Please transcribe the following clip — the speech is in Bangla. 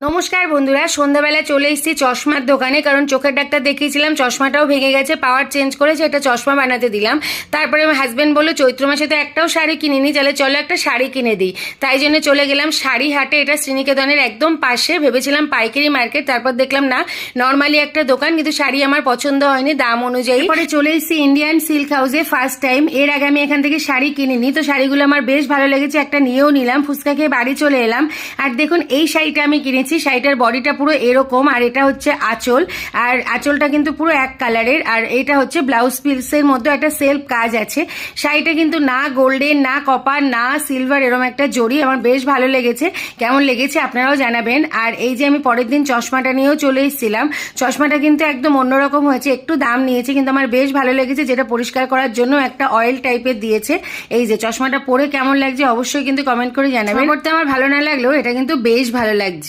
নমস্কার বন্ধুরা, সন্ধ্যাবেলা চলে এসেছি চশমার দোকানে, কারণ চোখের ডাক্তার দেখিয়েছিলাম, চশমাটাও ভেঙে গেছে, পাওয়ার চেঞ্জ করেছে, এটা চশমা বানাতে দিলাম। তারপরে আমার হাজব্যান্ড বললো চৈত্র মাসে তো একটাও শাড়ি কিনিনি, তাহলে চলো একটা শাড়ি কিনে দিই। তাই জন্য চলে গেলাম শাড়ি হাটে, এটা শ্রীনিকেতনের একদম পাশে। ভেবেছিলাম পাইকারি মার্কেট, তারপর দেখলাম না, নর্মালি একটা দোকান, কিন্তু শাড়ি আমার পছন্দ হয়নি দাম অনুযায়ী। পরে চলে এসেছি ইন্ডিয়ান সিল্ক হাউসে ফার্স্ট টাইম। এর আগে আমি এখান থেকে শাড়ি কিনিনি, তো শাড়িগুলো আমার বেশ ভালো লেগেছে, একটা নিয়েও নিলাম। ফুচকা খেয়ে বাড়ি চলে এলাম। আর দেখুন এই শাড়িটা আমি কিনেছি, শাড়িটার বডিটা পুরো এরকম, আর এটা হচ্ছে আঁচল, আর আঁচলটা কিন্তু পুরো এক কালারের, আর এটা হচ্ছে ব্লাউজ পিসের মধ্যে একটা সেলফ কাজ আছে। শাড়িটা কিন্তু না গোল্ডেন, না কপার, না সিলভার, এরকম একটা জড়ি। আমার বেশ ভালো লেগেছে। কেমন লেগেছে আপনারাও জানাবেন। আর এই যে আমি পরের দিন চশমাটা নিয়েও চলে এসেছিলাম। চশমাটা কিন্তু একদম অন্যরকম হয়েছে, একটু দাম নিয়েছে, কিন্তু আমার বেশ ভালো লেগেছে। যেটা পরিষ্কার করার জন্য একটা অয়েল টাইপের দিয়েছে। এই যে চশমাটা পরে কেমন লাগছে অবশ্যই কিন্তু কমেন্ট করে জানাবেন। করতে আমার ভালো না লাগলেও এটা কিন্তু বেশ ভালো লাগছে।